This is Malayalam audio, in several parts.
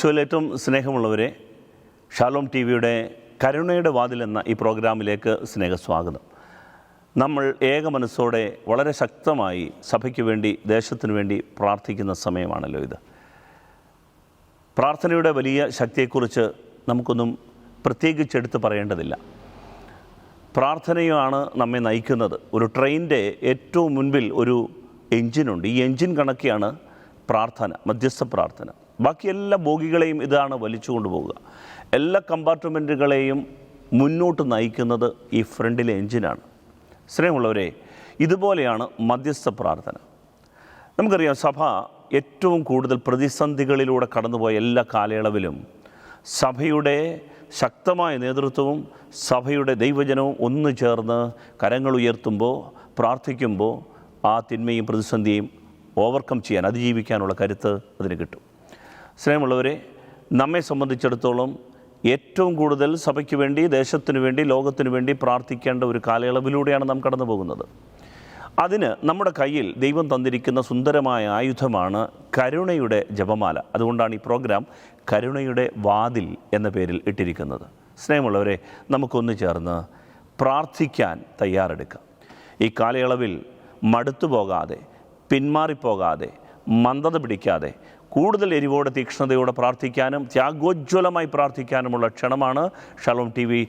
ഈശോയിൽ ഏറ്റവും സ്നേഹമുള്ളവരെ, ഷാലോം ടി വിയുടെ കരുണയുടെ വാതിൽ എന്ന ഈ പ്രോഗ്രാമിലേക്ക് സ്നേഹസ്വാഗതം. നമ്മൾ ഏക മനസ്സോടെ വളരെ ശക്തമായി സഭയ്ക്ക് വേണ്ടി, ദേശത്തിനു വേണ്ടി പ്രാർത്ഥിക്കുന്ന സമയമാണല്ലോ ഇത്. പ്രാർത്ഥനയുടെ വലിയ ശക്തിയെക്കുറിച്ച് നമുക്കൊന്നും പ്രത്യേകിച്ചെടുത്ത് പറയേണ്ടതില്ല. പ്രാർത്ഥനയാണ് നമ്മെ നയിക്കുന്നത്. ഒരു ട്രെയിനിൻ്റെ ഏറ്റവും മുൻപിൽ ഒരു എൻജിനുണ്ട്. ഈ എൻജിൻ കണക്കെയാണ് പ്രാർത്ഥന, മധ്യസ്ഥ പ്രാർത്ഥന. ബാക്കി എല്ലാ ബോഗികളെയും ഇതാണ് വലിച്ചു കൊണ്ടുപോവുക. എല്ലാ കമ്പാർട്ട്മെൻറ്റുകളെയും മുന്നോട്ട് നയിക്കുന്നത് ഈ ഫ്രണ്ടിലെ എൻജിനാണ്. സ്നേഹമുള്ളവരെ, ഇതുപോലെയാണ് മധ്യസ്ഥ പ്രാർത്ഥന. നമുക്കറിയാം, സഭ ഏറ്റവും കൂടുതൽ പ്രതിസന്ധികളിലൂടെ കടന്നുപോയ എല്ലാ കാലയളവിലും സഭയുടെ ശക്തമായ നേതൃത്വവും സഭയുടെ ദൈവജനവും ഒന്നു ചേർന്ന് കരങ്ങൾ ഉയർത്തുമ്പോൾ, പ്രാർത്ഥിക്കുമ്പോൾ ആ തിന്മയും പ്രതിസന്ധിയും ഓവർകം ചെയ്യാൻ, അതിജീവിക്കാനുള്ള കരുത്ത് അതിന് കിട്ടും. സ്നേഹമുള്ളവരെ, നമ്മെ സംബന്ധിച്ചിടത്തോളം ഏറ്റവും കൂടുതൽ സഭയ്ക്ക് വേണ്ടി, ദേശത്തിനു വേണ്ടി, ലോകത്തിനു വേണ്ടി പ്രാർത്ഥിക്കേണ്ട ഒരു കാലയളവിലൂടെയാണ് നാം കടന്നു പോകുന്നത്. അതിന് നമ്മുടെ കയ്യിൽ ദൈവം തന്നിരിക്കുന്ന സുന്ദരമായ ആയുധമാണ് കരുണയുടെ ജപമാല. അതുകൊണ്ടാണ് ഈ പ്രോഗ്രാം കരുണയുടെ വാതിൽ എന്ന പേരിൽ ഇട്ടിരിക്കുന്നത്. സ്നേഹമുള്ളവരെ, നമുക്കൊന്നു ചേർന്ന് പ്രാർത്ഥിക്കാൻ തയ്യാറെടുക്കാം. ഈ കാലയളവിൽ മടുത്തു പോകാതെ, പിന്മാറിപ്പോകാതെ, മന്ദത പിടിക്കാതെ കൂടുതൽ എരിവോടെ, തീക്ഷ്ണതയോടെ പ്രാർത്ഥിക്കാനും ത്യാഗോജ്വലമായി പ്രാർത്ഥിക്കാനുമുള്ള ക്ഷണമാണ് ഷാലോം ടി വി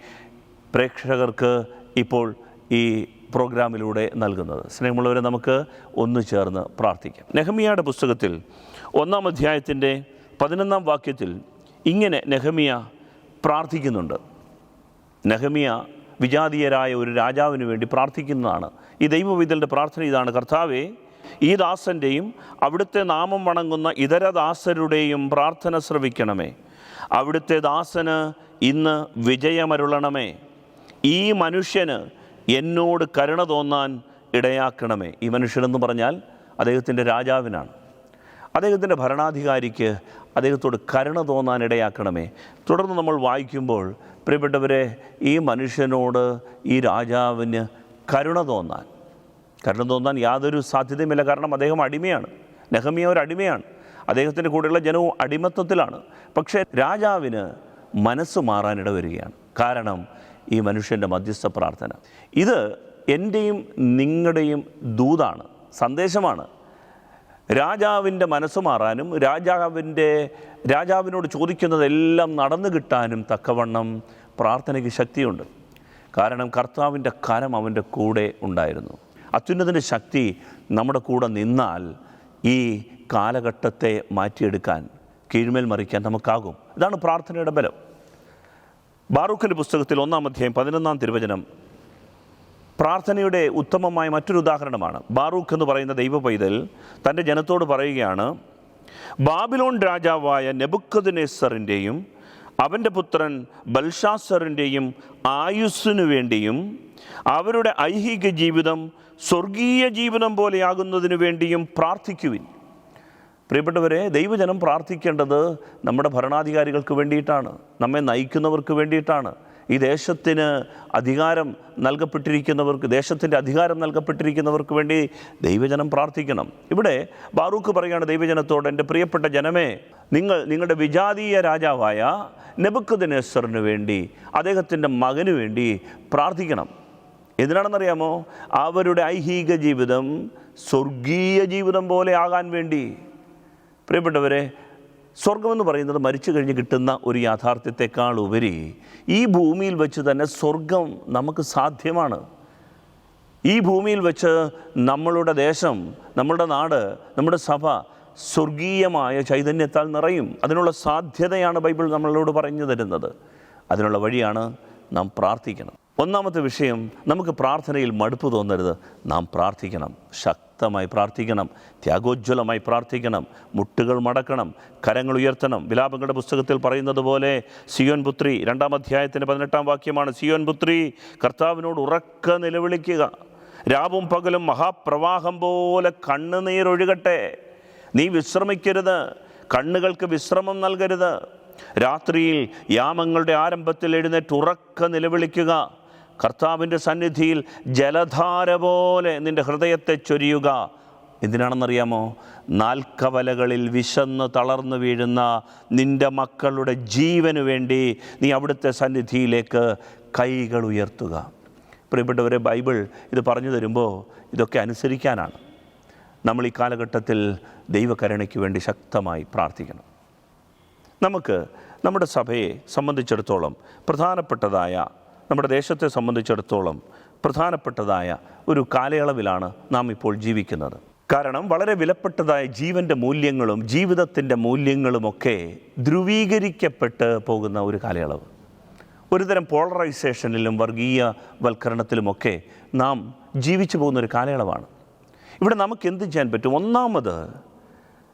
പ്രേക്ഷകർക്ക് ഇപ്പോൾ ഈ പ്രോഗ്രാമിലൂടെ നൽകുന്നത്. സ്നേഹമുള്ളവരെ, നമുക്ക് ഒന്നു ചേർന്ന് പ്രാർത്ഥിക്കാം. നെഹമ്യായുടെ പുസ്തകത്തിൽ 1-ാം അധ്യായത്തിൻ്റെ 11-ാം വാക്യത്തിൽ ഇങ്ങനെ നെഹമ്യ പ്രാർത്ഥിക്കുന്നുണ്ട്. നെഹമ്യ വിജാതീയരായ ഒരു രാജാവിന് വേണ്ടി പ്രാർത്ഥിക്കുന്നതാണ്. ഈ ദൈവവിധലിൻ്റെ പ്രാർത്ഥന ഇതാണ്: കർത്താവേ, ഈ ദാസൻ്റെയും അവിടുത്തെ നാമം വണങ്ങുന്ന ഇതര ദാസരുടെയും പ്രാർത്ഥന ശ്രവിക്കണമേ. അവിടുത്തെ ദാസന് ഇന്ന് വിജയമരുളണമേ. ഈ മനുഷ്യന് എന്നോട് കരുണ തോന്നാൻ ഇടയാക്കണമേ. ഈ മനുഷ്യനെന്ന് പറഞ്ഞാൽ അദ്ദേഹത്തിൻ്റെ രാജാവിനാണ്. അദ്ദേഹത്തിൻ്റെ ഭരണാധികാരിക്ക് അദ്ദേഹത്തോട് കരുണ തോന്നാൻ ഇടയാക്കണമേ. തുടർന്ന് നമ്മൾ വായിക്കുമ്പോൾ, പ്രിയപ്പെട്ടവരെ, ഈ മനുഷ്യനോട്, ഈ രാജാവിന് കരുണ തോന്നാൻ യാതൊരു സാധ്യതയുമില്ല. കാരണം അദ്ദേഹം അടിമയാണ്. നെഹമ്യ ഒരു അടിമയാണ്. അദ്ദേഹത്തിൻ്റെ കൂടെയുള്ള ജനവും അടിമത്തത്തിലാണ്. പക്ഷേ രാജാവിന് മനസ്സ് മാറാനിട വരികയാണ്. കാരണം ഈ മനുഷ്യൻ്റെ മധ്യസ്ഥ പ്രാർത്ഥന. ഇത് എൻ്റെയും നിങ്ങളുടെയും ദൂതാണ്, സന്ദേശമാണ്. രാജാവിൻ്റെ മനസ്സ് മാറാനും രാജാവിനോട് ചോദിക്കുന്നതെല്ലാം നടന്നു കിട്ടാനും തക്കവണ്ണം പ്രാർത്ഥനയ്ക്ക് ശക്തിയുണ്ട്. കാരണം കർത്താവിൻ്റെ കരം അവൻ്റെ കൂടെ ഉണ്ടായിരുന്നു. അത്യുന്നതിൻ്റെ ശക്തി നമ്മുടെ കൂടെ നിന്നാൽ ഈ കാലഘട്ടത്തെ മാറ്റിയെടുക്കാൻ, കീഴ്മേൽ മറിക്കാൻ നമുക്കാകും. ഇതാണ് പ്രാർത്ഥനയുടെ ബലം. ബാറൂഖിൻ്റെ പുസ്തകത്തിൽ 1-ാം അധ്യായം 11-ാം തിരുവചനം പ്രാർത്ഥനയുടെ ഉത്തമമായ മറ്റൊരു ഉദാഹരണമാണ്. ബാറൂഖ് എന്ന് പറയുന്ന ദൈവ പൈതൽ തൻ്റെ ജനത്തോട് പറയുകയാണ്: ബാബിലോൺ രാജാവായ നെബൂഖദ്നേസറിൻ്റെയും അവൻ്റെ പുത്രൻ ബൽഷാസറിൻ്റെയും ആയുസ്സിനു വേണ്ടിയും അവരുടെ ഐഹിക ജീവിതം സ്വർഗീയ ജീവിതം പോലെയാകുന്നതിനു വേണ്ടിയും പ്രാർത്ഥിക്കുവിൻ. പ്രിയപ്പെട്ടവരെ, ദൈവജനം പ്രാർത്ഥിക്കേണ്ടത് നമ്മുടെ ഭരണാധികാരികൾക്ക് വേണ്ടിയിട്ടാണ്, നമ്മെ നയിക്കുന്നവർക്ക് വേണ്ടിയിട്ടാണ്. ഈ ദേശത്തിന് അധികാരം നൽകപ്പെട്ടിരിക്കുന്നവർക്ക്, ദേശത്തിൻ്റെ അധികാരം നൽകപ്പെട്ടിരിക്കുന്നവർക്ക് വേണ്ടി ദൈവജനം പ്രാർത്ഥിക്കണം. ഇവിടെ ബാറൂഖ് പറയുകയാണ് ദൈവജനത്തോട്: എൻ്റെ പ്രിയപ്പെട്ട ജനമേ, നിങ്ങളുടെ വിജാതീയ രാജാവായ നെബൂഖദ്നേസറിന് വേണ്ടി, അദ്ദേഹത്തിൻ്റെ മകന് വേണ്ടി പ്രാർത്ഥിക്കണം. എന്തിനാണെന്നറിയാമോ? അവരുടെ ഐഹിക ജീവിതം സ്വർഗീയ ജീവിതം പോലെ ആകാൻ വേണ്ടി. പ്രിയപ്പെട്ടവരെ, സ്വർഗമെന്ന് പറയുന്നത് മരിച്ചു കഴിഞ്ഞ് കിട്ടുന്ന ഒരു യാഥാർത്ഥ്യത്തെക്കാൾ ഉപരി ഈ ഭൂമിയിൽ വെച്ച് തന്നെ സ്വർഗം നമുക്ക് സാധ്യമാണ്. ഈ ഭൂമിയിൽ വെച്ച് നമ്മളുടെ ദേശം, നമ്മുടെ നാട്, നമ്മുടെ സഭ സ്വർഗീയമായ ചൈതന്യത്താൽ നിറയും. അതിനുള്ള സാധ്യതയാണ് ബൈബിൾ നമ്മളോട് പറഞ്ഞു തരുന്നത്. അതിനുള്ള വഴിയാണ് നാം പ്രാർത്ഥിക്കണം. ഒന്നാമത്തെ വിഷയം, നമുക്ക് പ്രാർത്ഥനയിൽ മടുപ്പ് തോന്നരുത്. നാം പ്രാർത്ഥിക്കണം, ശക്തമായി പ്രാർത്ഥിക്കണം, ത്യാഗോജ്വലമായി പ്രാർത്ഥിക്കണം, മുട്ടുകൾ മടക്കണം, കരങ്ങൾ ഉയർത്തണം. വിലാപങ്ങളുടെ പുസ്തകത്തിൽ പറയുന്നത് പോലെ, സിയോൻ പുത്രി, 2-ാം അധ്യായത്തിൻ്റെ 18-ാം വാക്യമാണ്: സിയോൻ പുത്രി, കർത്താവിനോട് ഉറക്കെ നിലവിളിക്കുക. രാവും പകലും മഹാപ്രവാഹം പോലെ കണ്ണുനീരൊഴുകട്ടെ. നീ വിശ്രമിക്കരുത്, കണ്ണുകൾക്ക് വിശ്രമം നൽകരുത്. രാത്രിയിൽ യാമങ്ങളുടെ ആരംഭത്തിൽ എഴുന്നേറ്റ് ഉറക്കെ നിലവിളിക്കുക. കർത്താവിൻ്റെ സന്നിധിയിൽ ജലധാര പോലെ നിൻ്റെ ഹൃദയത്തെ ചൊരിയുക. എന്തിനാണെന്നറിയാമോ? നാൽക്കവലകളിൽ വിശന്ന് തളർന്നു വീഴുന്ന നിൻ്റെ മക്കളുടെ ജീവന് വേണ്ടി നീ അവിടുത്തെ സന്നിധിയിലേക്ക് കൈകൾ ഉയർത്തുക. പ്രിയപ്പെട്ടവരെ, ബൈബിൾ ഇത് പറഞ്ഞു തരുമ്പോൾ ഇതൊക്കെ അനുസരിക്കാനാണ്. നമ്മൾ ഈ കാലഘട്ടത്തിൽ ദൈവകരുണയ്ക്ക് വേണ്ടി ശക്തമായി പ്രാർത്ഥിക്കണം. നമുക്ക് നമ്മുടെ സഭയെ സംബന്ധിച്ചിടത്തോളം പ്രധാനപ്പെട്ടതായ, നമ്മുടെ ദേശത്തെ സംബന്ധിച്ചിടത്തോളം പ്രധാനപ്പെട്ടതായ ഒരു കാലയളവിലാണ് നാം ഇപ്പോൾ ജീവിക്കുന്നത്. കാരണം വളരെ വിലപ്പെട്ടതായ ജീവൻ്റെ മൂല്യങ്ങളും ജീവിതത്തിൻ്റെ മൂല്യങ്ങളുമൊക്കെ ധ്രുവീകരിക്കപ്പെട്ട് പോകുന്ന ഒരു കാലയളവ്. ഒരുതരം പോളറൈസേഷനിലും വർഗീയവൽക്കരണത്തിലുമൊക്കെ നാം ജീവിച്ചു പോകുന്നൊരു കാലയളവാണ്. ഇവിടെ നമുക്ക് എന്ത് ചെയ്യാൻ പറ്റും? ഒന്നാമത്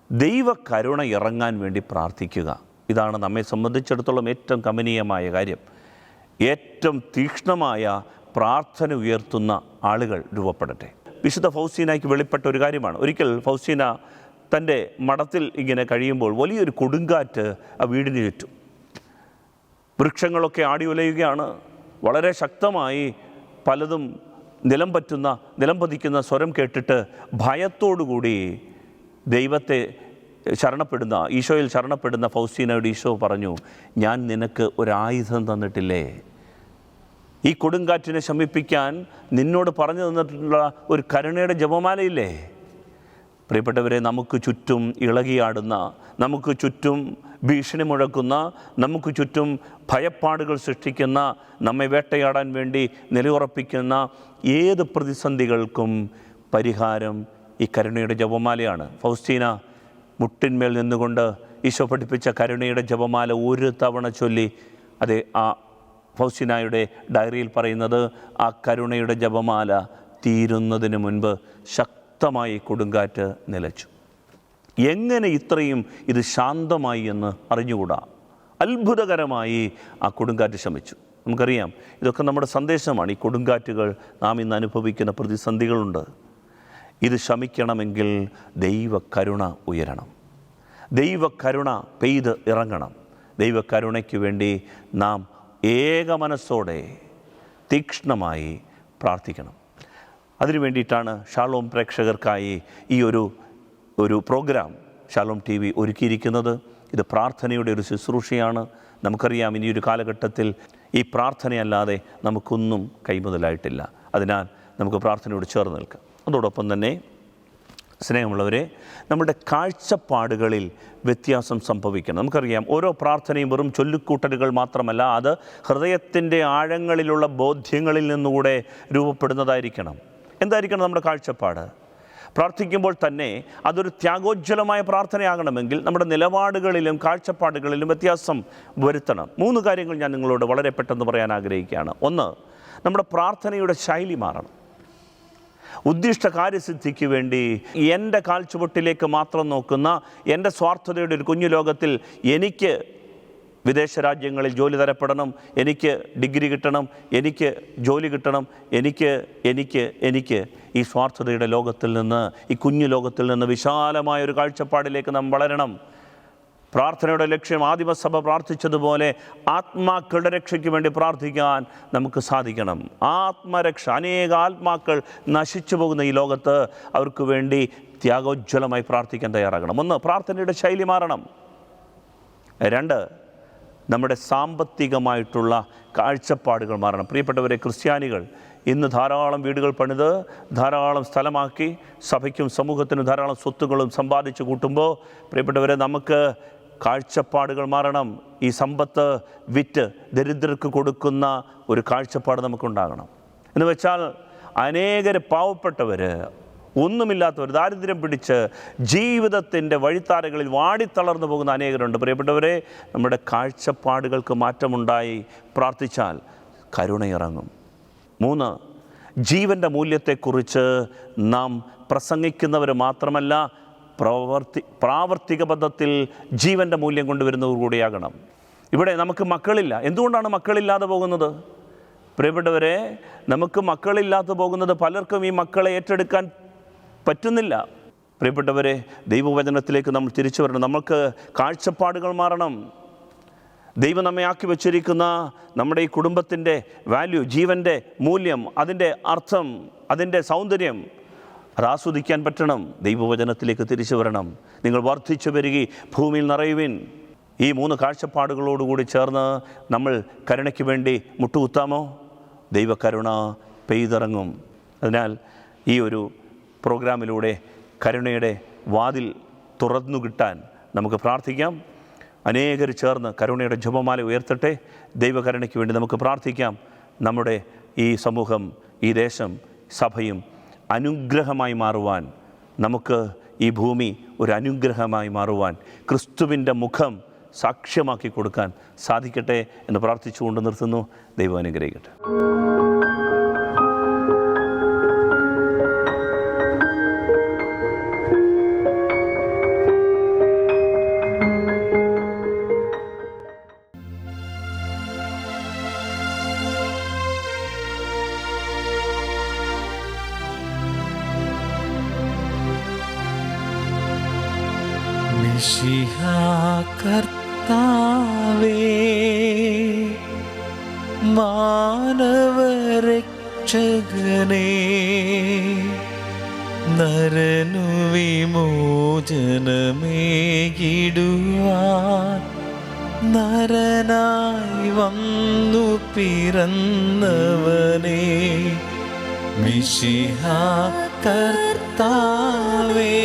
ദൈവകരുണ ഇറങ്ങാൻ വേണ്ടി പ്രാർത്ഥിക്കുക. ഇതാണ് നമ്മെ സംബന്ധിച്ചിടത്തോളം ഏറ്റവും കമനീയമായ കാര്യം. ഏറ്റവും തീക്ഷ്ണമായ പ്രാർത്ഥന ഉയർത്തുന്ന ആളുകൾ രൂപപ്പെടട്ടെ. വിശുദ്ധ ഫൗസ്റ്റീനയ്ക്ക് വെളിപ്പെട്ട ഒരു കാര്യമാണ്. ഒരിക്കൽ ഫൗസ്റ്റീന തൻ്റെ മഠത്തിൽ ഇങ്ങനെ കഴിയുമ്പോൾ വലിയൊരു കൊടുങ്കാറ്റ് ആ വീടിന് ചുറ്റും, വൃക്ഷങ്ങളൊക്കെ ആടി ഉലയുകയാണ്. വളരെ ശക്തമായി പലതും നിലം പതിക്കുന്ന സ്വരം കേട്ടിട്ട് ഭയത്തോടുകൂടി ദൈവത്തെ ശരണപ്പെടുന്ന, ഈശോയിൽ ശരണപ്പെടുന്ന ഫൗസ്റ്റീനയോട് ഈശോ പറഞ്ഞു, ഞാൻ നിനക്ക് ഒരായുധം തന്നിട്ടില്ലേ? ഈ കൊടുങ്കാറ്റിനെ ശമിപ്പിക്കാൻ നിന്നോട് പറഞ്ഞു തന്നിട്ടുള്ള ഒരു കരുണയുടെ ജപമാലയില്ലേ? പ്രിയപ്പെട്ടവരെ, നമുക്ക് ചുറ്റും ഇളകിയാടുന്ന, നമുക്ക് ചുറ്റും ഭീഷണി മുഴക്കുന്ന, നമുക്ക് ചുറ്റും ഭയപ്പാടുകൾ സൃഷ്ടിക്കുന്ന, നമ്മെ വേട്ടയാടാൻ വേണ്ടി നിലയുറപ്പിക്കുന്ന ഏത് പ്രതിസന്ധികൾക്കും പരിഹാരം ഈ കരുണയുടെ ജപമാലയാണ്. ഫൗസ്റ്റീന മുട്ടിന്മേൽ നിന്നുകൊണ്ട് ഈശോ പഠിപ്പിച്ച കരുണയുടെ ജപമാല ഒരു തവണ ചൊല്ലി. അതെ, ആ ഫൗസ്റ്റീനയുടെ ഡയറിയിൽ പറയുന്നത്, ആ കരുണയുടെ ജപമാല തീരുന്നതിന് മുൻപ് ശക്തമായി കൊടുങ്കാറ്റ് നിലച്ചു. എങ്ങനെ ഇത്രയും ഇത് ശാന്തമായി എന്ന് അറിഞ്ഞുകൂടാ. അത്ഭുതകരമായി ആ കൊടുങ്കാറ്റ് ശമിച്ചു. നമുക്കറിയാം, ഇതൊക്കെ നമ്മുടെ സന്ദേശമാണ്. ഈ കൊടുങ്കാറ്റുകൾ നാം ഇന്ന് അനുഭവിക്കുന്ന പ്രതിസന്ധികളുണ്ട്. ഇത് ശമിക്കണമെങ്കിൽ ദൈവകരുണ ഉയരണം, ദൈവകരുണ പെയ്ത് ഇറങ്ങണം. ദൈവകരുണയ്ക്ക് വേണ്ടി നാം ഏക മനസ്സോടെ തീക്ഷ്ണമായി പ്രാർത്ഥിക്കണം. അതിനു വേണ്ടിയിട്ടാണ് ഷാലോം പ്രേക്ഷകർക്കായി ഈ ഒരു പ്രോഗ്രാം ഷാലോം TV ഒരുക്കിയിരിക്കുന്നത്. ഇത് പ്രാർത്ഥനയുടെ ഒരു ശുശ്രൂഷയാണ്. നമുക്കറിയാം, ഇനിയൊരു കാലഘട്ടത്തിൽ ഈ പ്രാർത്ഥനയല്ലാതെ നമുക്കൊന്നും കൈമുതലായിട്ടില്ല. അതിനാൽ നമുക്ക് പ്രാർത്ഥനയോട് ചേർന്ന് നിൽക്കാം. അതോടൊപ്പം തന്നെ സ്നേഹമുള്ളവരെ, നമ്മുടെ കാഴ്ചപ്പാടുകളിൽ വ്യത്യാസം സംഭവിക്കണം. നമുക്കറിയാം, ഓരോ പ്രാർത്ഥനയും വെറും ചൊല്ലിക്കൂട്ടലുകൾ മാത്രമല്ല, അത് ഹൃദയത്തിൻ്റെ ആഴങ്ങളിലുള്ള ബോധ്യങ്ങളിൽ നിന്നുകൂടെ രൂപപ്പെടുന്നതായിരിക്കണം. എന്തായിരിക്കണം നമ്മുടെ കാഴ്ചപ്പാട്? പ്രാർത്ഥിക്കുമ്പോൾ തന്നെ അതൊരു ത്യാഗോജ്വലമായ പ്രാർത്ഥനയാകണമെങ്കിൽ നമ്മുടെ നിലപാടുകളിലും കാഴ്ചപ്പാടുകളിലും വ്യത്യാസം വരുത്തണം. 3 കാര്യങ്ങൾ ഞാൻ നിങ്ങളോട് വളരെ പെട്ടെന്ന് പറയാൻ ആഗ്രഹിക്കുകയാണ്. ഒന്ന്, നമ്മുടെ പ്രാർത്ഥനയുടെ ശൈലി മാറണം. ഉദ്ദിഷ്ട കാര്യസിദ്ധിക്ക് വേണ്ടി എൻ്റെ കാൽച്ചുവട്ടിലേക്ക് മാത്രം നോക്കുന്ന, എൻ്റെ സ്വാർത്ഥതയുടെ ഒരു കുഞ്ഞു ലോകത്തിൽ എനിക്ക് വിദേശ രാജ്യങ്ങളിൽ ജോലി തരപ്പെടണം, എനിക്ക് ഡിഗ്രി കിട്ടണം, എനിക്ക് ജോലി കിട്ടണം, എനിക്ക് ഈ സ്വാർത്ഥതയുടെ ലോകത്തിൽ നിന്ന്, ഈ കുഞ്ഞു ലോകത്തിൽ നിന്ന് വിശാലമായൊരു കാഴ്ചപ്പാടിലേക്ക് നാം വളരണം. പ്രാർത്ഥനയുടെ ലക്ഷ്യം ആദിമസഭ പ്രാർത്ഥിച്ചതുപോലെ ആത്മാക്കളുടെ രക്ഷയ്ക്ക് വേണ്ടി പ്രാർത്ഥിക്കാൻ നമുക്ക് സാധിക്കണം. ആത്മരക്ഷ, അനേക ആത്മാക്കൾ നശിച്ചു പോകുന്ന ഈ ലോകത്ത് അവർക്ക് വേണ്ടി ത്യാഗോജ്വലമായി പ്രാർത്ഥിക്കാൻ തയ്യാറാകണം. 1, പ്രാർത്ഥനയുടെ ശൈലി മാറണം. 2, നമ്മുടെ സാമ്പത്തികമായിട്ടുള്ള കാഴ്ചപ്പാടുകൾ മാറണം. പ്രിയപ്പെട്ടവരെ, ക്രിസ്ത്യാനികൾ ഇന്ന് ധാരാളം വീടുകൾ പണിത് ധാരാളം സ്ഥലമാക്കി സഭയ്ക്കും സമൂഹത്തിനും ധാരാളം സ്വത്തുകളും സമ്പാദിച്ചു കൂട്ടുമ്പോൾ, പ്രിയപ്പെട്ടവരെ, നമുക്ക് കാഴ്ചപ്പാടുകൾ മാറണം. ഈ സമ്പത്ത് വിറ്റ് ദരിദ്രർക്ക് കൊടുക്കുന്ന ഒരു കാഴ്ചപ്പാട് നമുക്കുണ്ടാകണം. എന്ന് വെച്ചാൽ അനേകർ പാവപ്പെട്ടവർ, ഒന്നുമില്ലാത്തവർ, ദാരിദ്ര്യം പിടിച്ച് ജീവിതത്തിൻ്റെ വഴിത്താരകളിൽ വാടിത്തളർന്നു പോകുന്ന അനേകരുണ്ട്. പ്രിയപ്പെട്ടവരെ, നമ്മുടെ കാഴ്ചപ്പാടുകൾക്ക് മാറ്റമുണ്ടായി പ്രാർത്ഥിച്ചാൽ കരുണയിറങ്ങും. 3, ജീവൻ്റെ മൂല്യത്തെക്കുറിച്ച് നാം പ്രസംഗിക്കുന്നവർ മാത്രമല്ല, പ്രാവർത്തിക പദത്തിൽ ജീവൻ്റെ മൂല്യം കൊണ്ടുവരുന്നവർ കൂടിയാകണം. ഇവിടെ നമുക്ക് മക്കളില്ല. എന്തുകൊണ്ടാണ് മക്കളില്ലാതെ പോകുന്നത്? പ്രിയപ്പെട്ടവരെ, നമുക്ക് മക്കളില്ലാതെ പോകുന്നത് പലർക്കും ഈ മക്കളെ ഏറ്റെടുക്കാൻ പറ്റുന്നില്ല. പ്രിയപ്പെട്ടവരെ, ദൈവവചനത്തിലേക്ക് നമ്മൾ തിരിച്ചു വരണം. നമുക്ക് കാഴ്ചപ്പാടുകൾ മാറണം. ദൈവം നമ്മെ ആക്കി വച്ചിരിക്കുന്ന നമ്മുടെ ഈ കുടുംബത്തിൻ്റെ വാല്യൂ, ജീവൻ്റെ മൂല്യം, അതിൻ്റെ അർത്ഥം, അതിൻ്റെ സൗന്ദര്യം, അത് ആസ്വദിക്കാൻ പറ്റണം. ദൈവവചനത്തിലേക്ക് തിരിച്ചു വരണം. നിങ്ങൾ വർദ്ധിച്ചു പെരുകി ഭൂമിയിൽ നിറയുവിൻ. ഈ 3 കാഴ്ചപ്പാടുകളോടുകൂടി ചേർന്ന് നമ്മൾ കരുണയ്ക്ക് വേണ്ടി മുട്ടുകുത്താമോ? ദൈവകരുണ പെയ്തിറങ്ങും. അതിനാൽ ഈ ഒരു പ്രോഗ്രാമിലൂടെ കരുണയുടെ വാതിൽ തുറന്നു കിട്ടാൻ നമുക്ക് പ്രാർത്ഥിക്കാം. അനേകർ ചേർന്ന് കരുണയുടെ ജപമാല ഉയർത്തട്ടെ. ദൈവകരുണയ്ക്ക് വേണ്ടി നമുക്ക് പ്രാർത്ഥിക്കാം. നമ്മുടെ ഈ സമൂഹം, ഈ ദേശം, സഭയും അനുഗ്രഹമായി മാറുവാൻ, നമുക്ക് ഈ ഭൂമി ഒരു അനുഗ്രഹമായി മാറുവാൻ, ക്രിസ്തുവിൻ്റെ മുഖം സാക്ഷ്യമാക്കി കൊടുക്കാൻ സാധിക്കട്ടെ എന്ന് പ്രാർത്ഥിച്ചുകൊണ്ട് നിർത്തുന്നു. ദൈവം അനുഗ്രഹിക്കട്ടെ. കർത്താവേ, മാനവരക്ഷകനേ, നരനു വിമോചനമേകിടുവാൻ നരനായി വന്നു പിറന്നവനേ, മിശിഹാ കർത്താവേ,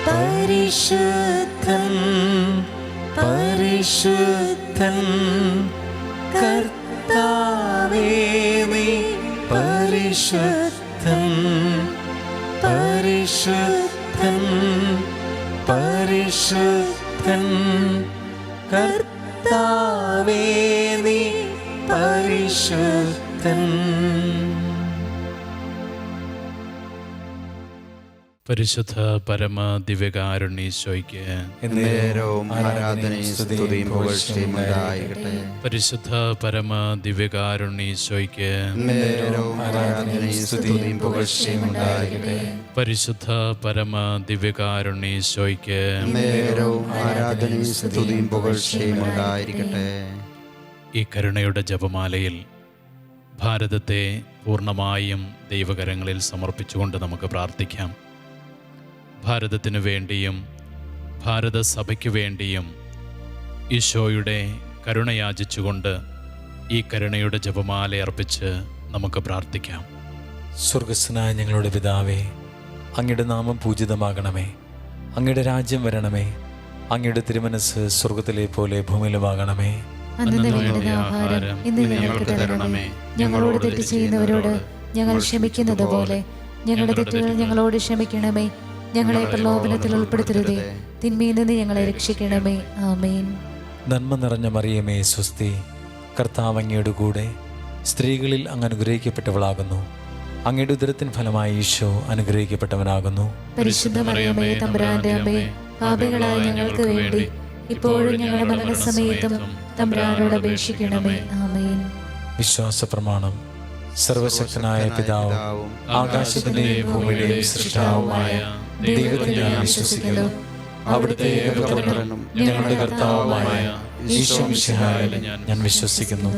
പരിശുദ്ധൻ പരിശുദ്ധൻ കർത്താവേ, നീ പരിശുദ്ധൻ പരിശുദ്ധൻ പരിശുദ്ധൻ കർത്താവേ, നീ പരിശുദ്ധൻ. പരിശുദ്ധ പരമ ദിവ്യകാരുണ്യേശോയ്ക്ക് എന്നേരവും ആരാധനയും സ്തുതിയും പുകഴ്ചയും ഉണ്ടായിരിക്കട്ടെ. പരിശുദ്ധ പരമ ദിവ്യകാരുണ്യേശോയ്ക്ക് എന്നേരവും ആരാധനയും സ്തുതിയും പുകഴ്ചയും ഉണ്ടായിരിക്കട്ടെ. പരിശുദ്ധ പരമ ദിവ്യകാരുണ്യേശോയ്ക്ക് എന്നേരവും ആരാധനയും സ്തുതിയും പുകഴ്ചയും ഉണ്ടായിരിക്കട്ടെ. ഈ കരുണയുടെ ജപമാലയിൽ ഭാരതത്തെ പൂർണ്ണമായും ദൈവകരങ്ങളിൽ സമർപ്പിച്ചുകൊണ്ട് നമുക്ക് പ്രാർത്ഥിക്കാം. ഭാരതത്തിനു വേണ്ടിയും ഭാരത സഭയ്ക്ക് വേണ്ടിയും ഈശോയുടെ കരുണ യാചിച്ചുകൊണ്ട് ഈ കരുണയുടെ ജപമാല അർപ്പിച്ച് നമുക്ക് പ്രാർത്ഥിക്കാം. സ്വർഗസ്വനായ ഞങ്ങളുടെ പിതാവേ, അങ്ങയുടെ നാമം പൂജിതമാകണമേ. അങ്ങയുടെ രാജ്യം വരണമേ. അങ്ങയുടെ തിരുമനസ് സ്വർഗത്തിലെ പോലെ ഭൂമിയിലുമാകണമേ. ആഹാരം ഇന്ന് ഞങ്ങൾക്ക് തരണമേ. ഞങ്ങളോട് തെറ്റ് ചെയ്യുന്നവരോട് ഞങ്ങൾ ക്ഷമിക്കുന്നത് പോലെ ഞങ്ങളുടെ തെറ്റുകൾ ഞങ്ങളോട് ക്ഷമിക്കണമേ. ഞങ്ങളെ പ്രലോഭനത്തിൽ ഉൾപ്പെടുത്തരുതേ, തിന്മയിൽ നിന്ന് ഞങ്ങളെ രക്ഷിക്കണമേ. ആമേൻ. നന്മ നിറഞ്ഞ മറിയമേ, സ്വസ്തി, കർത്താവ് അങ്ങയുടെ കൂടെ, സ്ത്രീകളിൽ അങ്ങ് അനുഗ്രഹിക്കപ്പെട്ടവളാകുന്നു. അങ്ങയുടെ ഉദരത്തിൻ ഫലമായി ഈശോ അനുഗ്രഹിക്കപ്പെട്ടവനാകുന്നു. പരിശുദ്ധ മറിയമേ, തമ്പുരാന്റെ അമ്മേ, പാപികളായ ഞങ്ങൾക്ക് വേണ്ടി ഇപ്പോഴും ഞങ്ങളുടെ മരണസമയത്തും തമ്പുരാനോട് അപേക്ഷിക്കണമേ. ആമേൻ. വിശ്വാസ പ്രമാണം. സർവശക്തനായ പിതാവും ആകാശത്തിന്റെയും ഭൂമിയുടെയും സൃഷ്ടാവുമായ ദൈവത്തിൽ ഞാൻ വിശ്വസിക്കുന്നു. അവിടുത്തെ ഏകപുത്രനും ഞങ്ങളുടെ കർത്താവുമായ ഈശോ മിശിഹായിൽ ഞാൻ വിശ്വസിക്കുന്നു.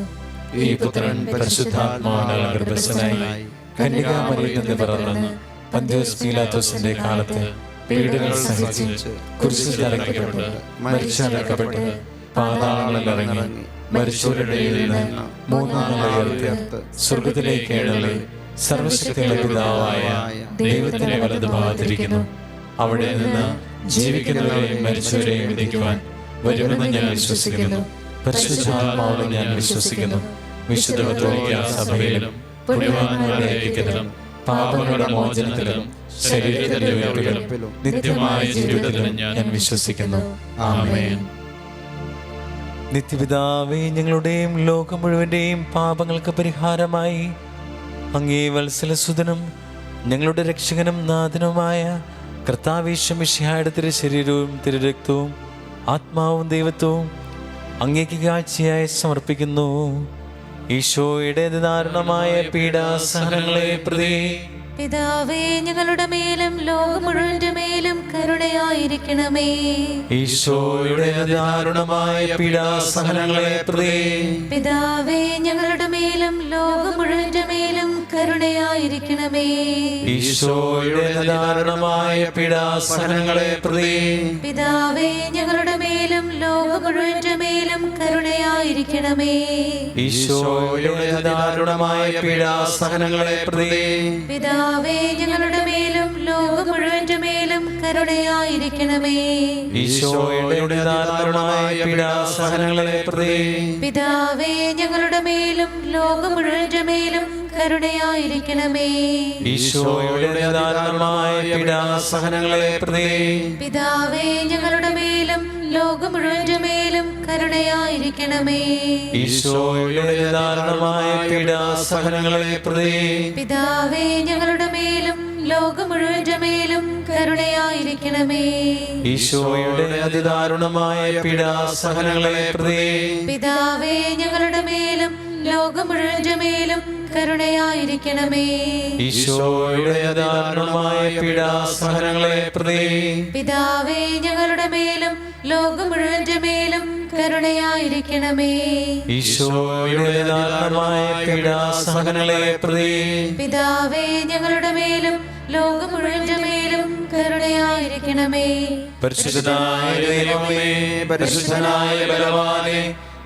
ഈ പുത്രൻ പരിശുദ്ധാത്മാവിനാൽ ഗർഭസ്ഥനായി കന്യകാമറിയിൽ നിന്ന് പിറന്ന് പന്തിയോസ് പീലാത്തോസിന്റെ കാലത്ത് പീഡകൾ സഹിച്ച് കുരിശിൽ തറയ്ക്കപ്പെട്ട് മരിച്ചടക്കപ്പെട്ട് പാതാളങ്ങളിൽ ഇറങ്ങി മരിച്ചവരുടെ നിന്ന് 3-ാം നാൾ ഉയർത്ത് സ്വർഗത്തിലേക്ക് എഴുന്നള്ളി സർവശക്തിയുള്ള പിതാവായ ദൈവത്തിന്റെ വലത് ഭാഗത്തിരിക്കുന്നു. അവിടെ നിന്ന് ജീവിക്കുന്നവരെയും മരിച്ചവരെയും വിധിക്കുവാൻ വരുമെന്ന് ഞാൻ വിശ്വസിക്കുന്നു. പരിശുദ്ധാത്മാവിൽ ഞാൻ വിശ്വസിക്കുന്നു. വിശുദ്ധ കത്തോലിക്ക സഭയിലും പുണ്യവാന്മാരുടെ ഐക്യത്തിലും പാപങ്ങളുടെ മോചനത്തിലും ശരീരത്തിന്റെ ഉയർപ്പിലും നിത്യമായ ജീവിതത്തിലും ഞാൻ വിശ്വസിക്കുന്നു. ആമേൻ. നിത്യപിതാവേ, ഞങ്ങളുടെയും ലോകം മുഴുവന്റെയും പാപങ്ങൾക്ക് പരിഹാരമായി അങ്ങേ വത്സലസുതനും ഞങ്ങളുടെ രക്ഷകനും നാഥനുമായ കർത്താവീശ്വമിശിഹായുടെ തിരുശരീരവും തിരുരക്തവും ആത്മാവും ദൈവത്വവും അങ്ങേക്ക് കാഴ്ചയായി സമർപ്പിക്കുന്നു. ഈശോയുടെ ദാരുണമായ പീഡാസഹനങ്ങളെ പ്രതി പിതാവേ, ഞങ്ങളുടെ മേലും ലോകം മുഴുവന്റെ മേലും കരുണയായിരിക്കണമേ. ഈശോയുടെ ദാരുണമായ പീഡാസഹനങ്ങളെ പ്രതി പിതാവേ, ഞങ്ങളുടെ മേലും ലോകം മുഴുവന്റെ മേലും കരുണയായിരിക്കണമേ. ഈശോയുടെ ദാരുണമായ പീഡാസഹനങ്ങളെ പ്രതി പിതാവേ, ഞങ്ങളുടെ മേലും ലോകം മുഴുവന്റെ മേലും കരുണയായിരിക്കണമേ. ഈശോയുടെ ദാരുണമായ പീഡാസഹനങ്ങളെ പ്രതി പിതാവേ, ഞങ്ങളുടെ മേലും ലോകം മുഴുവന്റെ മേലും കരുണയായിരിക്കണമേ. ഈശോയുടെ ദാരുണമായ പീഡാസഹനങ്ങളെ പ്രതി പിതാവേ, ഞങ്ങളുടെ മേലും ലോകം മുഴുവന്റെ മേലും കരുണയായിരിക്കണമേ. ഈശോയുടെ ദാരുണമായ പീഡാസഹനങ്ങളെ പ്രതി പിതാവേ, ഞങ്ങളുടെ മേലും ലോകം മുഴുവന്റെ മേലും കരുണയായിരിക്കണമേ. ഈശോയുടെ ദാരുണമായ പീഡാസഹനങ്ങളെ പ്രതി പിതാവേ, ഞങ്ങളുടെ മേലും ലോകം മുഴുവന്റെ മേലും കരുണയായിരിക്കണമേ. ഈശോയുടെ അതിദാരുണമായ പീഡാസഹനങ്ങളെ പ്രതി പിതാവേ, ഞങ്ങളുടെ മേലും ലോകം മുഴുവന്റെ മേലും കരുണയായിരിക്കണമേ. ഈശോയുടെ ദാരുണമായ പീഡാസഹനങ്ങളെ പ്രതി പിതാവേ, ഞങ്ങളുടെ മേലും ലോകം മുഴുവന്റെ മേലും കരുണയായിരിക്കണമേ. ഈശോയുടെ ദാരുണമായ പീഡാസഹനങ്ങളെ പ്രതി പിതാവേ, ഞങ്ങളുടെ മേലും ലോകം മുഴുവന്റെ മേലും കരുണയായിരിക്കണമേ. പരിശുദ്ധനായ ദൈവമേ, പരിശുദ്ധനായ ബലവാനേ,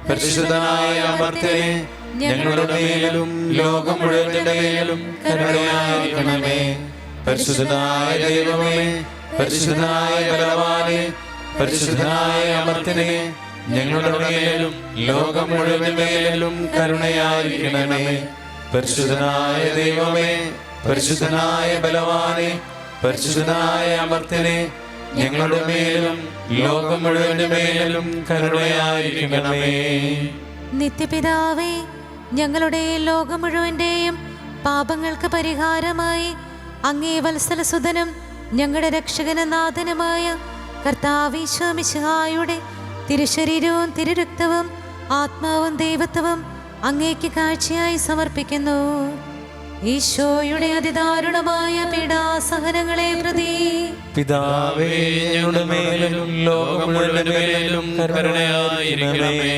പരിശുദ്ധനായ അമർത്യനേ, ഞങ്ങളുടെ മേലും ലോകം മുഴുവന്റെ മേലും കരുണയായിരിക്കണമേ. പരിശുദ്ധനായ ദൈവമേ, പരിശുദ്ധനായ ബലവാനേ, പരിശുദ്ധനായ അമർത്യനേ, ഞങ്ങളുടെ മേലും ലോകം മുഴുവന്റെ മേലും കരുണയായിരിക്കണമേ. പരിശുദ്ധനായ ദൈവമേ, പരിശുദ്ധനായ ബലവാനേ, പരിശുദ്ധനായ അമർത്യനേ, ഞങ്ങളുടെ മേലും ലോകം മുഴുവന്റെ മേലും കരുണയായിരിക്കണമേ. നിത്യപിതാവേ, ഞങ്ങളുടെ ലോകം മുഴുവന്റെയും പാപങ്ങൾക്ക് പരിഹാരമായി അങ്ങേ വത്സലസുതനും ഞങ്ങളുടെ രക്ഷകനും നാഥനുമായ കർത്താവീശ്വമിശിഹായുടെ തിരുശരീരവും തിരുരക്തവും ആത്മാവും ദൈവത്വവും അങ്ങേക്ക് കാഴ്ചയായി സമർപ്പിക്കുന്നു. ഈശോയുടെ അതിദാരുണമായ പീഡാസഹനങ്ങളെ പ്രതി പിതാവേ, ഞങ്ങളുടെ മേലും ലോകം മുഴുവന്റെ മേലും കരുണയായിരിക്കണമേ.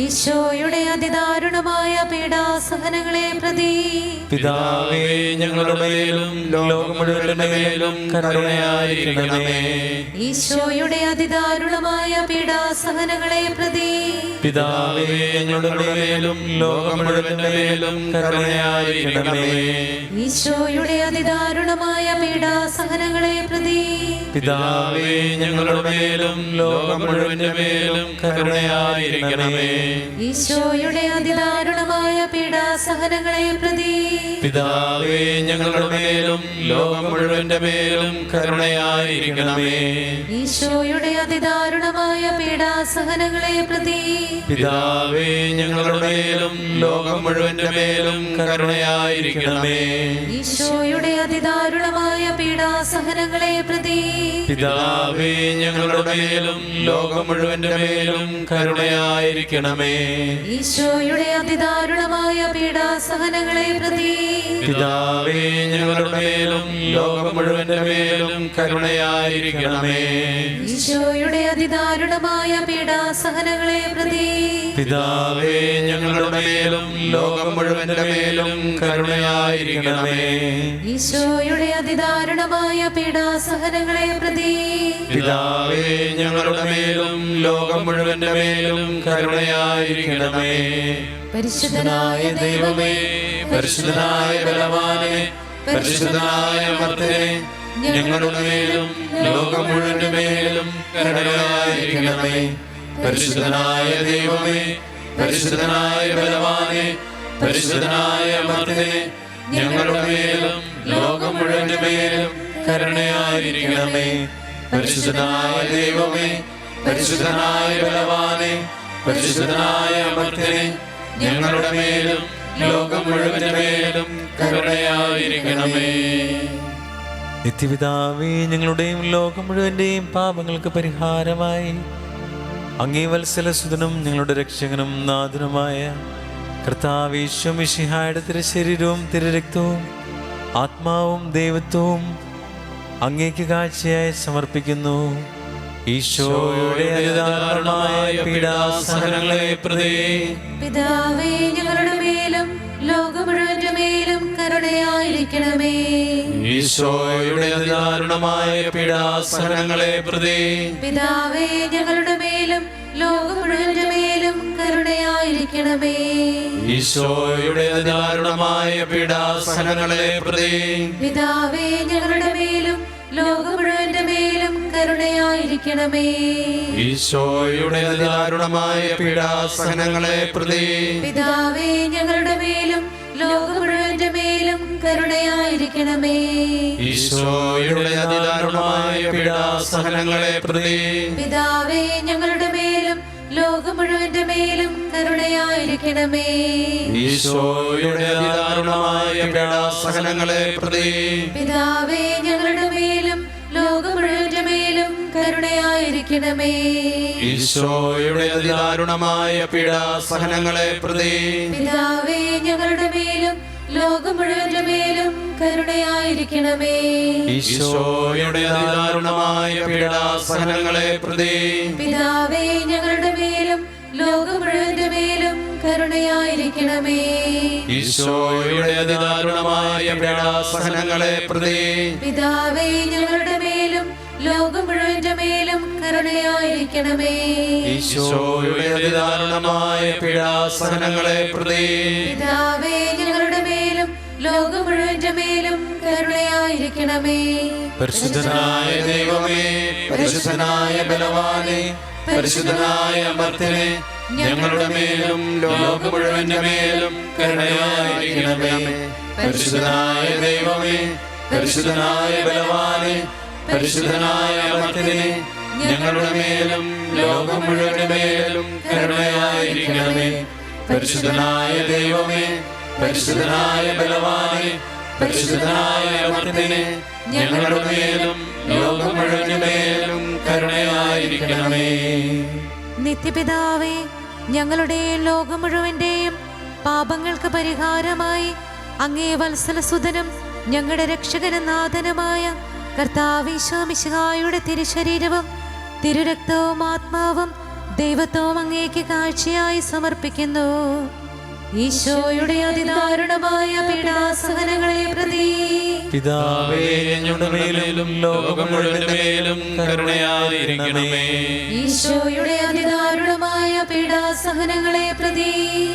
ഈശോയുടെ അതിദാരുണമായ പീഡാസഹനങ്ങളെ പ്രതി പിതാവേ, ഞങ്ങളുടെ മേലും ലോകം മുഴുവന്റെ മേലും കരുണയായിരിക്കണമേ. ഈശോയുടെ അതിദാരുണമായ പീഡാസഹനങ്ങളെ പ്രതി പിതാവേ, ഞങ്ങളുടെ മേലും ലോകം മുഴുവന്റെ മേലും കരുണയായിരിക്കണമേ. ഈശോയുടെ അതിദാരുണമായ പീഡാസഹനങ്ങളെ പ്രതി പിതാവേ, ഞങ്ങളുടെ മേലും ലോകം മുഴുവന്റെ മേലും കരുണയായിരിക്കണമേ. ഈശോയുടെ അതിദാരുണമായ പീഡാസഹനങ്ങളെ പ്രതി പിതാവേ, ഞങ്ങളുടെ മേലും ലോകം മുഴുവന്റെ മേലും കരുണയായിരിക്കണമേ. ഈശോയുടെ അതിദാരുണമായ പീഡാസഹനങ്ങളെ പ്രതി പിതാവേ, ഞങ്ങളുടെ മേലും ലോകം മുഴുവന്റെ മേലും കരുണയായിരിക്കണമേ. ഈശോയുടെ അതിദാരുണമായ പീഡാസഹനങ്ങളെ പ്രതി പിതാവേ, ഞങ്ങളുടെ മേലും ലോകം മുഴുവന്റെ മേലും കരുണയായിരിക്കണമേ. ഈശോയുടെ അതിദാരുണമായ പീഡാസഹനങ്ങളെ പ്രതി പിതാവേ, ഞങ്ങളുടെ മേലും ലോകം മുഴുവന്റെ മേലും കരുണയായിരിക്കണമേ. ഈശോയുടെ അതിദാരുണമായ പീഡാസഹനങ്ങളെ പ്രതി പിതാവേ, ഞങ്ങളുടെ മേലും ലോകം മുഴുവന്റെ മേലും കരുണയായിരിക്കണമേ. ഈശോയുടെ അതിദാരുണമായ പീഡാസഹനങ്ങളെ പ്രതി പിതാവേ, ഞങ്ങളുടെ മേലും ലോകം മുഴുവന്റെ മേലും കരുണയായിരിക്കണമേ. പരിശുദ്ധനായ ദൈവമേ, പരിശുദ്ധനായ ബലവാനേ, പരിശുദ്ധനായ അമർത്യനേ, ഞങ്ങളുടെ മേലും ലോകം മുഴുവന്റെ മേലും കരുണയായിരിക്കണമേ. പരിശുദ്ധനായ ദൈവമേ, പരിശുദ്ധനായ ബലവാനേ, പരിശുദ്ധനായ അമർത്യനേ, ഞങ്ങളുടെ മേലും ലോകം മുഴുവന്റെ മേലും കരുണയായിരിക്കണമേ. പരിശുദ്ധനായ ദൈവമേ, പരിശുദ്ധനായ ബലവാനേ, പരിശുദ്ധനായ അമർത്യനേ, ഞങ്ങളുടെ മേലും ലോകം മുഴുവന്റെ മേലും കരുണയായിരിക്കണമേ. നിത്യപിതാവേ, ഞങ്ങളുടെയും ലോകം മുഴുവൻ്റെയും പാപങ്ങൾക്ക് പരിഹാരമായി അങ്ങേ വത്സലസുതനും ഞങ്ങളുടെ രക്ഷകനും നാഥനുമായ കർത്താവീശോ മിശിഹായുടെ തിരുശരീരവും തിരുരക്തവും ആത്മാവും ദൈവത്വവും അങ്ങേക്ക് കാഴ്ചയായി സമർപ്പിക്കുന്നു. ഈശോയുടെ അതിദാരുണമായ പീഡാസഹനങ്ങളെ പ്രതി പിതാവേ, ഞങ്ങളുടെ മേലും ലോകം മുഴുവന്റെ മേലും കരുണയായിരിക്കണമേ. ഈശോയുടെ അതിദാരുണമായ പീഡാസഹനങ്ങളെ പ്രതി പിതാവേ, ഞങ്ങളുടെ മേലും ലോകം മുഴുവന്റെ മേലും കരുണയായിരിക്കണമേ. ഈശോയുടെ അതിദാരുണമായ പീഡാസഹനങ്ങളെ പ്രതി പിതാവേ, ഞങ്ങളുടെ മേലും ലോകം മുഴുവന്റെ മേലും കരുണയായിരിക്കണമേ. ഈശോയുടെ അതിദാരുണമായ പീഡാസഹനങ്ങളെ പ്രതി പിതാവേ, ഞങ്ങളുടെ മേലും ലോകം മുഴുവന്റെ മേലും കരുണയായിരിക്കണമേ. ഈശോയുടെ അതിദാരുണമായ പീഡാസഹനങ്ങളെ പ്രതി പിതാവേ, ഞങ്ങളുടെ മേലും ലോകം മുഴുവന്റെ മേലും കരുണയായിരിക്കണമേ. ഈശോയുടെ അതിദാരുണമായ പീഡാസഹനങ്ങളെ പ്രതി പിതാവേ, ഞങ്ങളുടെ മേലും ലോകം മുഴുവന്റെ മേലും കരുണയായിരിക്കണമേ. ഈശോയുടെ അതിദാരുണമായ പീഡാസഹനങ്ങളെ പ്രതി പിതാവേ, ഞങ്ങളുടെ മേലും ലോകം മുഴുവന്റെ മേലും കരുണയായിരിക്കണമേ. ഈശോയുടെ അതിദാരുണമായ പീഡാസഹനങ്ങളെ പ്രതി പിതാവേ, ഞങ്ങളുടെ മേലും ലോകം മുഴുവന്റെ മേലും കരുണയായിരിക്കണമേ. ഈശോയുടെ അതിദാരുണമായ പീഡാസഹനങ്ങളെ പ്രതി പിതാവേ, ഞങ്ങളുടെ മേലും ലോകം മുഴുവന്റെ മേലും കരുണയായിരിക്കണമേ. ഈശോയുടെ അതിദാരുണമായ പീഡാസഹനങ്ങളെ പ്രതി പിതാവേ, ഞങ്ങളുടെ മേലും ലോകം മുഴുവന്റെ മേലും കരുണയായിരിക്കണമേ. പരിശുദ്ധനായ ദൈവമേ, പരിശുദ്ധനായ ബലവാനേ, പരിശുദ്ധനായ അമർത്യനേ, ഞങ്ങളുടെ മേലും ലോകം മുഴുവന്റെ മേലും കരുണയായിരിക്കണമേ. പരിശുദ്ധനായ ദൈവമേ, പരിശുദ്ധനായ ബലവാനേ, പരിശുദ്ധനായ അമർത്യനേ, ഞങ്ങളുടെ മേലും ലോകം മുഴുവന്റെ മേലും കരുണയായിരിക്കണമേ. പരിശുദ്ധനായ ദൈവമേ, പരിശുദ്ധനായ ബലവാനേ, പരിശുദ്ധനായ അമർത്യനേ, ഞങ്ങളുടെ മേലും ലോകം മുഴുവന്റെ മേലും കരുണയായിരിക്കണമേ. നിത്യപിതാവേ, ഞങ്ങളുടെയും ലോകം മുഴുവന്റെയും പാപങ്ങൾക്ക് പരിഹാരമായി അങ്ങേ വത്സലസുതനും ഞങ്ങളുടെ രക്ഷകനും നാഥനുമായ കർത്താവീശോ മിശിഹായുടെ തിരുശരീരവും തിരുരക്തവും ആത്മാവും ദൈവത്വവും അങ്ങേക്ക് കാഴ്ചയായി സമർപ്പിക്കുന്നു. ഈശോയുടെ അതിദാരുണമായ പീഡാസഹനങ്ങളെ പ്രതി പിതാവേ, ഞങ്ങളുടെ മേലും ലോകം മുഴുവന്റെ മേലും കരുണയായിരിക്കണമേ. ഈശോയുടെ അതിദാരുണമായ പീഡാസഹനങ്ങളെ പ്രതി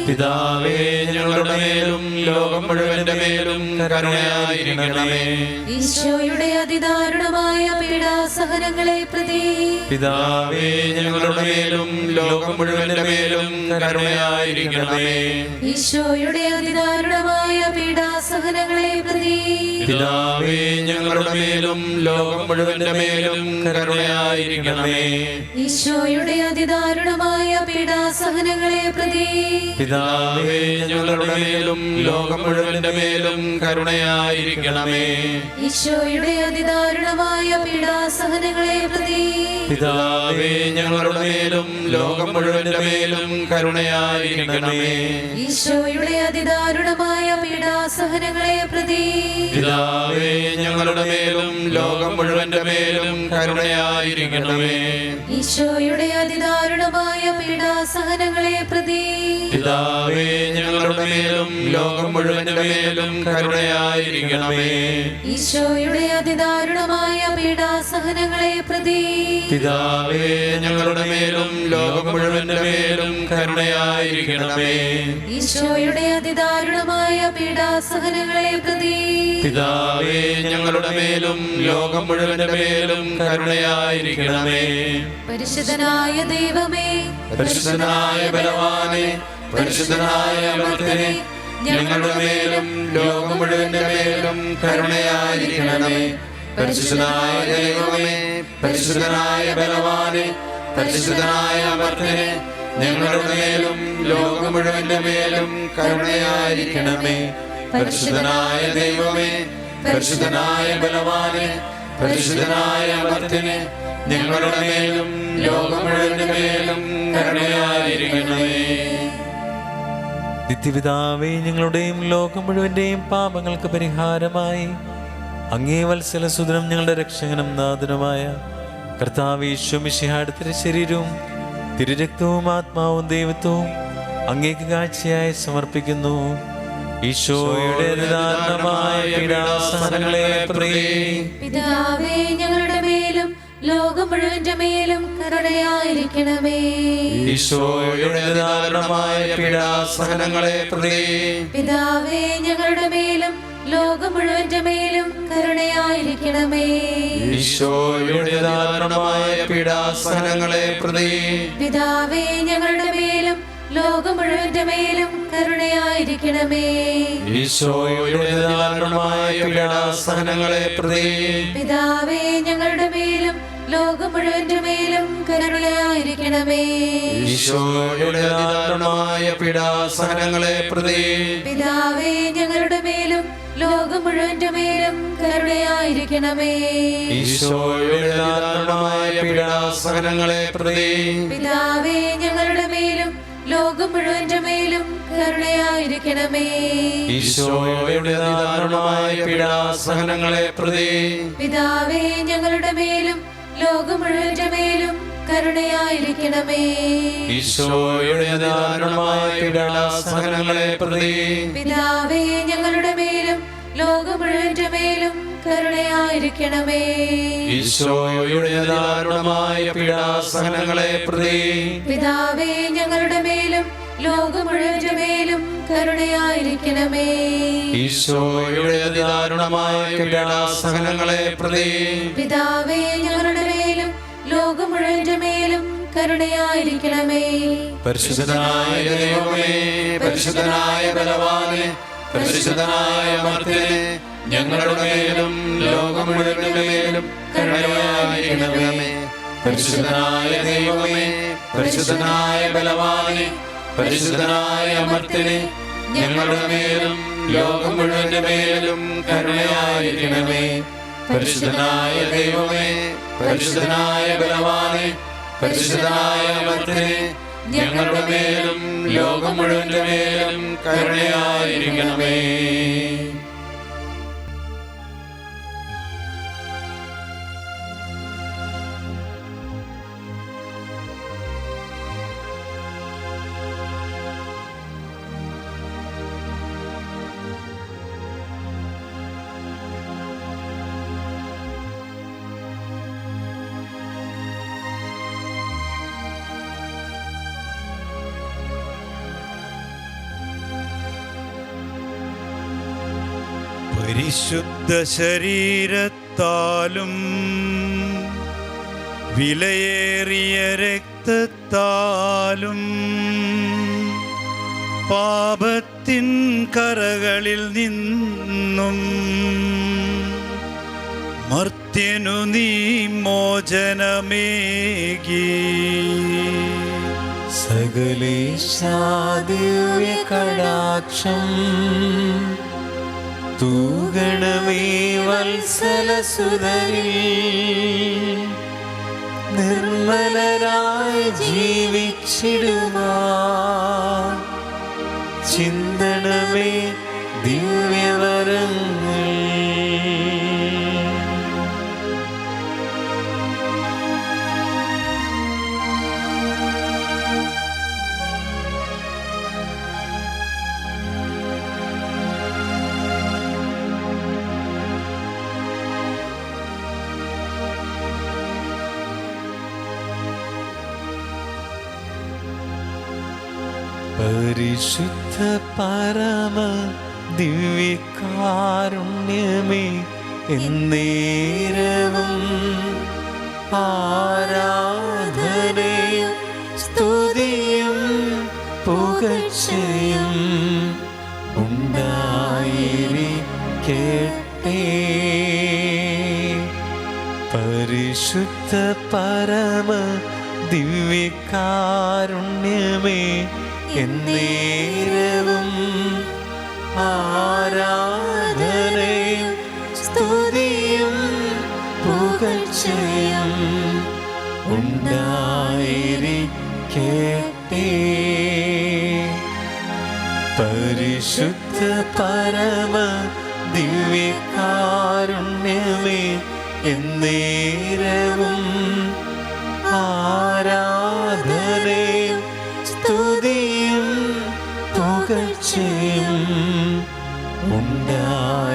പിതാവേ, ഞങ്ങളുടെ മേലും ലോകം മുഴുവന്റെ മേലും കരുണയായിരിക്കണമേ. ഈശോയുടെ അതിദാരുണമായ പീഡാസഹനങ്ങളെ പ്രതി പിതാവേ, ഞങ്ങളുടെ മേലും ലോകം മുഴുവന്റെ മേലും കരുണയായിരിക്കണമേ. ഈശോയുടെ അതിദാരുണമായ പീഡാസഹനങ്ങളെ പ്രതി പിതാവേ, ഞങ്ങളുടെ മേലും ലോകം മുഴുവന്റെ മേലും കരുണയായിരിക്കണമേ. ഈശോയുടെ അതിദാരുണമായ പീഡാസഹനങ്ങളെ പ്രതി പിതാവേ, ഞങ്ങളുടെ മേലും ലോകം മുഴുവന്റെ മേലും കരുണയായിരിക്കണമേ. ഈശോയുടെ അതിദാരുണമായ പീഡാസഹനങ്ങളെ പ്രതി പിതാവേ, ഞങ്ങളുടെ മേലും ലോകം മുഴുവന്റെ മേലും കരുണയായിരിക്കണമേ. ഈശോയുടെ അതിദാരുണമായ പീഡാസഹനങ്ങളെ പ്രതി പിതാവേ, ഞങ്ങളുടെ മേലും ലോകം മുഴുവന്റെ മേലും കരുണയായിരിക്കണമേ. ഈശോയുടെ അതിദാരുണമായ പീഡാസഹനങ്ങളെ പ്രതി പിതാവേ, ഞങ്ങളുടെ മേലും ലോകം മുഴുവന്റെ മേലും കരുണയായിരിക്കണമേ. ഈശോയുടെ അതിദാരുണമായ പീഡാസഹനങ്ങളെ പ്രതി പിതാവേ, ഞങ്ങളുടെ മേലും ലോകം മുഴുവന്റെ മേലും കരുണയായിരിക്കണമേ. ഈശോയുടെ അതിദാരുണമായ പീഡാസഹനങ്ങളെ പ്രതി പിതാവേ, ഞങ്ങളുടെ മേലും ലോകം മുഴുവന്റെ മേലും കരുണയായിരിക്കണമേ. പരിശുദ്ധനായ ദൈവമേ, പരിശുദ്ധനായ ബലവാനേ, പരിശുദ്ധനായ അമർത്യനേ, ഞങ്ങളുടെ മേലും ലോകം മുഴുവന്റെ മേലും കരുണയായിരിക്കണമേ. പരിശുദ്ധനായ ദൈവമേ, പരിശുദ്ധനായ ബലവാനേ, പരിശുദ്ധനായ അമർത്യനേ, ഞങ്ങളുടെ മേലും ലോകം മുഴുവന്റെ മേലും കരുണയായിരിക്കണമേ. പരിശുദ്ധനായ ദൈവമേ, പരിശുദ്ധനായ ബലവാനെ, പരിശുദ്ധനായ അമർത്യനെ, ഞങ്ങളുടെ മേലും ലോകം മുഴുവന്റെ മേലും കരുണയായിരിക്കണമേ. നിത്യപിതാവേ, ഞങ്ങളുടെയും ലോകം മുഴുവന്റെയും പാപങ്ങൾക്ക് പരിഹാരമായി അങ്ങേ വത്സലസുതനും ഞങ്ങളുടെ രക്ഷകനും നാഥനുമായ കർത്താവ് യേശു മിശിഹായുടെ തിരുശരീരവും തിരുരക്തവും ആത്മാവും ദൈവത്വവും അങ്ങേക്ക് കാഴ്ചയായി സമർപ്പിക്കുന്നു. ഈശോയുടെ നിദാനമായ പീഡാസഹനങ്ങളെ പ്രതി പിതാവേ, ഞങ്ങളുടെ മേലും ലോകം മുഴുവന്റെ മേലും കരുണയായിരിക്കണമേ. ഈശോയുടെ നിദാനമായ പീഡാസഹനങ്ങളെ പ്രതി പിതാവേ, ഞങ്ങളുടെ മേലും ലോകം മുഴുവന്റെ മേലും കരുണയായിരിക്കണമേ. ഈശോയുടെ നിദാനമായ പീഡാസഹനങ്ങളെ പ്രതി പിതാവേ, ഞങ്ങളുടെ മേലും ലോകം മുഴുവന്റെ മേലും കരുണയായിരിക്കണമേ. ഈശോയുടെ നിദാനമായ പീഡാസഹനങ്ങളെ പ്രതി പിതാവേ, ഞങ്ങളുടെ മേലും ലോകം മുഴുവന്റെ മേലും കരുണയായിരിക്കണമേ. ഈശോയുടെ നിദാനമായ പീഡാസഹനങ്ങളെ പ്രതി പിതാവേ, ഞങ്ങളുടെ മേലും ലോകം മുഴുവന്റെ മേലും കരുണയായിരിക്കണമേ. ഈശോയുടെ നിദാനമായ പീഡാസഹനങ്ങളെ പ്രതി പിതാവേ, ഞങ്ങളുടെ മേലും ലോകം മുഴുവന്റെ മേലും കരുണയായിരിക്കണമേ. ഈശോയുടെ നിദാനമായ പീഡാസഹനങ്ങളെ പ്രതി പിതാവേ, ഞങ്ങളുടെ മേലും ലോകം മുഴുവന്റെ മേലും കരുണയായിരിക്കണമേ. ഈശോയുടെ നിദാനമായ പീഡാസഹനങ്ങളെ പ്രതി പിതാവേ, ഞങ്ങളുടെ മേലും ലോകം മുഴുവന്റെ മേലും കരുണയായിരിക്കണമേ. ഈശോയുടെ നിദാനമായ പീഡാസഹനങ്ങളെ പ്രതി പിതാവേ, ഞങ്ങളുടെ മേലും ലോകം മുഴുവന്റെ മേലും കരുണയായിരിക്കണമേ. ഈശോയുടെ നിദാനമായ പീഡാസഹനങ്ങളെ പ്രതി പിതാവേ, ഞങ്ങളുടെ മേലും ലോകം മുഴുവന്റെ മേലും കരുണയായിരിക്കണമേ. പരിശുദ്ധനായ ദൈവമേ, പരിശുദ്ധനായ ബലവാനെ, പരിശുദ്ധനായ അമർത്യനെ, ഞങ്ങളുടെ മേലും ലോകം മുഴുവന്റെ മേലും കരുണയായിരിക്കണമേ. പരിശുദ്ധനായ ദൈവമേ, പരിശുദ്ധനായ ബലവാനെ, പരിശുദ്ധനായ അമർത്യനെ, ഞങ്ങളുടെ മേലും ലോകം മുഴുവന്റെ മേലും കരുണയായിരിക്കണമേ. പരിശുദ്ധനായ ദൈവമേ, പരിശുദ്ധനായ ബലവാനെ, പരിശുദ്ധനായ അമർത്യനെ, ഞങ്ങളുടെ മേലും ലോകം മുഴുവന്റെ മേലും കരുണയായിരിക്കണമേ. പരിശുദ്ധ ശരീരത്താലും വിലയേറിയ രക്തത്താലും പാപത്തിൻ കറകളിൽ നിന്നും മർത്യനു നീ മോചനമേകി. സകലേശാദിവ്യ കടാക്ഷം തൂഗണമേ വത്സലസുതനിൽ നിർമ്മലരായി ജീവിച്ചിടുവാൻ ചിന്തണമേ ദിവ്യവരങ്ങൾ. പരിശുദ്ധ പരമ ദിവ്യകാരുണ്യമേ, എന്നേരവും ആരാധനയും സ്തുതിയും പുകഴ്ചയും ഉണ്ടായിരിക്കട്ടെ. പരിശുദ്ധ പരമ ദിവ്യകാരുണ്യമേ, എന്നേരവും ആരാധനയും പുകഴ്ചയും ഉണ്ടായിരിക്കട്ടെ. പരിശുദ്ധ പരമ ദിവ്യകാരുണ്യമേ, എന്നേരവും ആരാധനയും സ്തുതിയും പുകഴ്ചയും ഉണ്ടായിരിക്കട്ടെ.